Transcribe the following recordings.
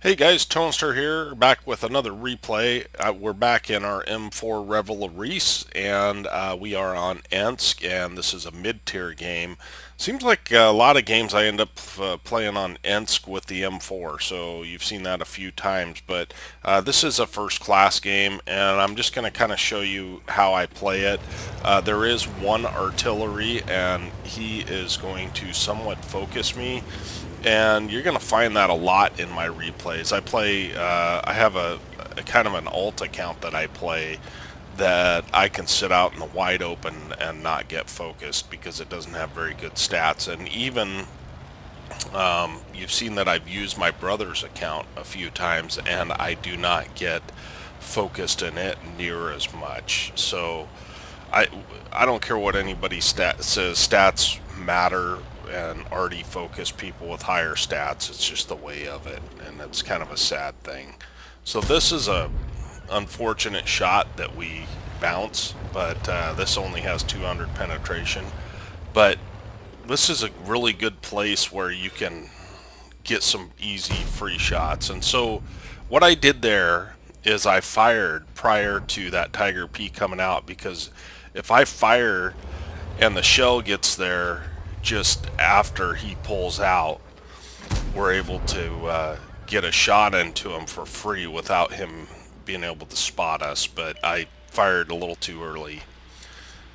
Hey guys, Toaster here, back with another replay. We're back in our M4 Revelries, and we are on Ensk, and this is a mid-tier game. Seems like a lot of games I end up playing on Ensk with the M4, so you've seen that a few times, but this is a first-class game, and I'm just going to kind of show you how I play it. There is one artillery, and he is going to somewhat focus me. And you're going to find that a lot in my replays. I have a kind of an alt account that I play that I can sit out in the wide open and not get focused because it doesn't have very good stats. And even you've seen that I've used my brother's account a few times and I do not get focused in it near as much. So I, I don't care what anybody says, stats matter, and already focused people with higher stats. It's just the way of it, and it's kind of a sad thing. So this is a unfortunate shot that we bounce, but this only has 200 penetration. But this is a really good place where you can get some easy free shots. And so what I did there is I fired prior to that Tiger P coming out, because if I fire and the shell gets there just after he pulls out, we're able to get a shot into him for free without him being able to spot us. But I fired a little too early.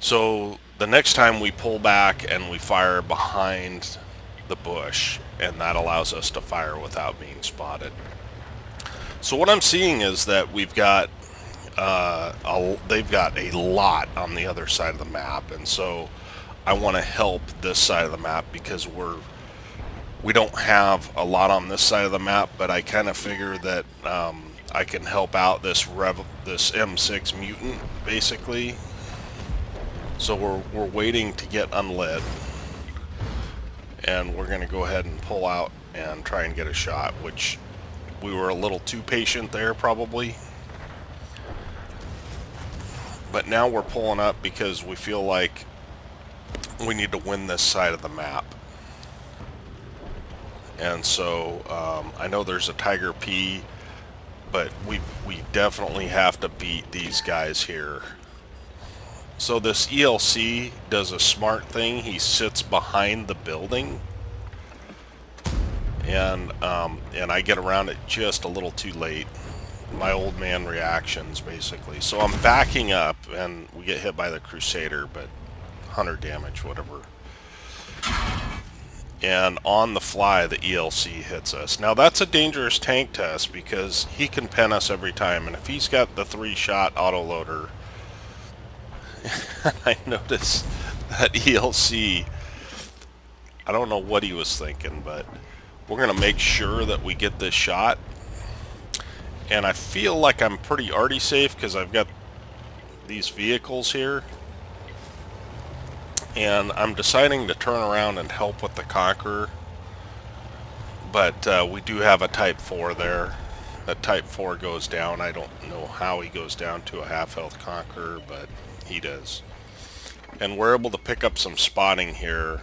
So the next time we pull back and we fire behind the bush, and that allows us to fire without being spotted. So what I'm seeing is that we've got they've got a lot on the other side of the map, and so I want to help this side of the map because we don't have a lot on this side of the map, but I kind of figure that I can help out this M6 mutant basically. So we're waiting to get unlit, and we're going to go ahead and pull out and try and get a shot, which we were a little too patient there probably. But now we're pulling up because we feel like we need to win this side of the map. And so I know there's a Tiger P, but we definitely have to beat these guys here. So this ELC does a smart thing. He sits behind the building, and I get around it just a little too late. My old man reactions, basically. So I'm backing up, and we get hit by the Crusader, but 100 damage, whatever. And on the fly, the ELC hits us. Now that's a dangerous tank test because he can pen us every time, and if he's got the 3-shot autoloader, I noticed that ELC, I don't know what he was thinking, but we're going to make sure that we get this shot. And I feel like I'm pretty already safe because I've got these vehicles here. And I'm deciding to turn around and help with the Conqueror. But we do have a Type 4 there. That Type 4 goes down. I don't know how he goes down to a half-health Conqueror, but he does. And we're able to pick up some spotting here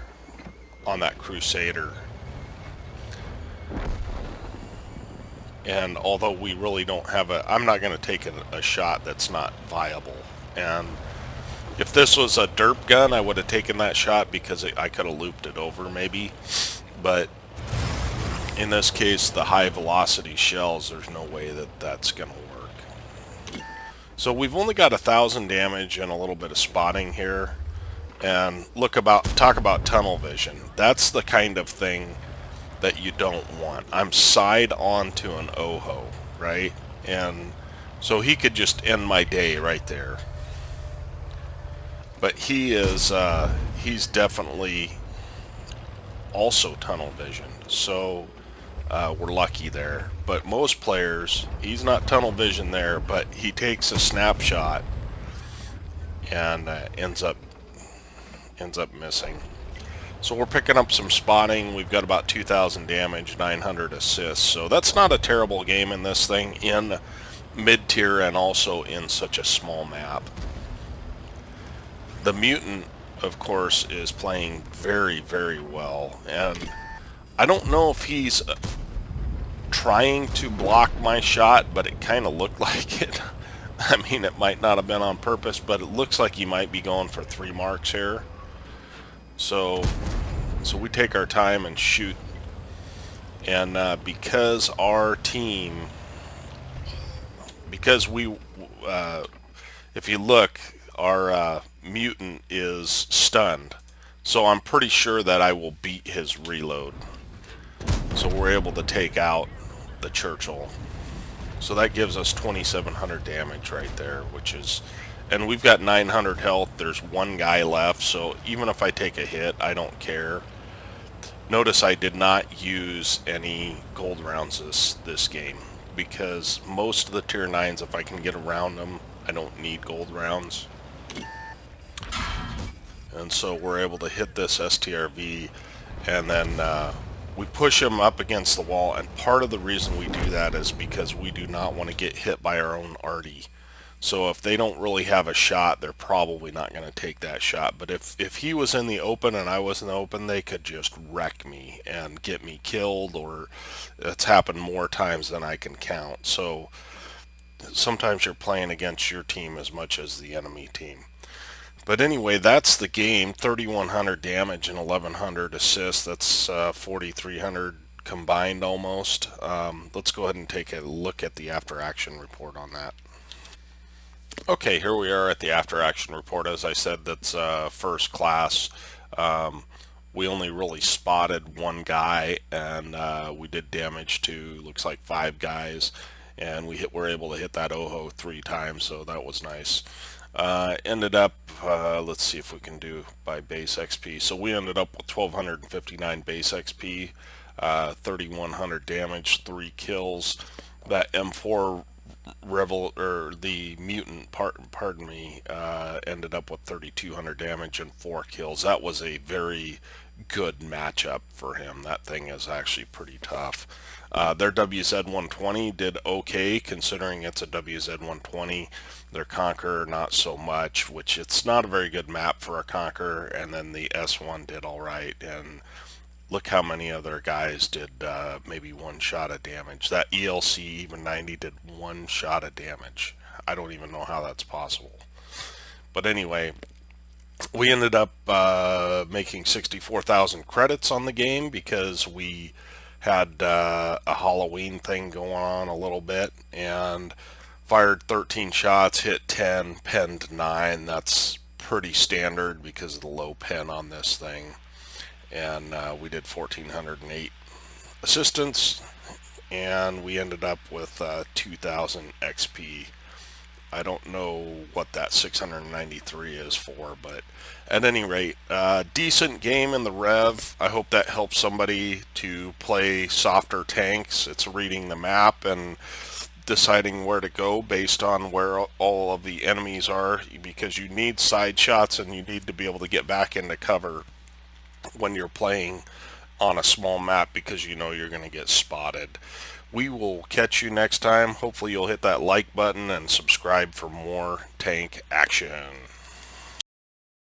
on that Crusader. And although we really don't have I'm not going to take a shot that's not viable. And if this was a derp gun, I would have taken that shot because I could have looped it over maybe. But in this case, the high velocity shells, there's no way that that's going to work. So we've only got 1,000 damage and a little bit of spotting here. And talk about tunnel vision. That's the kind of thing that you don't want. I'm side on to an Oho, right? And so he could just end my day right there. But he's definitely also tunnel vision, so we're lucky there. But most players, he's not tunnel vision there, but he takes a snapshot and ends up missing. So we're picking up some spotting. We've got about 2,000 damage, 900 assists. So that's not a terrible game in this thing, in mid-tier and also in such a small map. The mutant, of course, is playing very, very well. And I don't know if he's trying to block my shot, but it kind of looked like it. I mean, it might not have been on purpose, but it looks like he might be going for 3 marks here. So we take our time and shoot. And because our team, because we, if you look, our mutant is stunned. So I'm pretty sure that I will beat his reload. So we're able to take out the Churchill. So that gives us 2,700 damage right there, which is, and we've got 900 health. There's one guy left, so even if I take a hit, I don't care. Notice I did not use any gold rounds this game, because most of the tier 9s, if I can get around them, I don't need gold rounds. And so we're able to hit this STRV, and then we push him up against the wall. And part of the reason we do that is because we do not want to get hit by our own arty. So if they don't really have a shot, they're probably not going to take that shot. But if he was in the open and I was in the open, they could just wreck me and get me killed, or it's happened more times than I can count. So sometimes you're playing against your team as much as the enemy team. But anyway, that's the game. 3,100 damage and 1,100 assists. That's 4,300 combined almost. Let's go ahead and take a look at the after action report on that. Okay, here we are at the after action report. As I said, that's first class. We only really spotted one guy, and we did damage to, looks like 5 guys, and were able to hit that Oho 3 times, so that was nice. Ended up, let's see if we can do by base XP. So we ended up with 1,259 base XP, 3,100 damage, 3 kills. That M4 the mutant, pardon me, ended up with 3,200 damage and 4 kills. That was a very good matchup for him. That thing is actually pretty tough. Their WZ-120 did okay considering it's a WZ-120. Their Conqueror not so much, which it's not a very good map for a Conqueror. And then the S1 did alright, and look how many other guys did maybe 1 shot of damage. That ELC even 90 did 1 shot of damage. I don't even know how that's possible. But anyway, we ended up making 64,000 credits on the game because we had a Halloween thing going on a little bit, and fired 13 shots, hit 10, penned 9. That's pretty standard because of the low pen on this thing. And we did 1,408 assistance, and we ended up with 2,000 XP. I don't know what that 693 is for, but at any rate, decent game in the Rev. I hope that helps somebody to play softer tanks. It's reading the map and deciding where to go based on where all of the enemies are, because you need side shots and you need to be able to get back into cover when you're playing on a small map, because you know you're going to get spotted. We will catch you next time. Hopefully you'll hit that like button and subscribe for more tank action.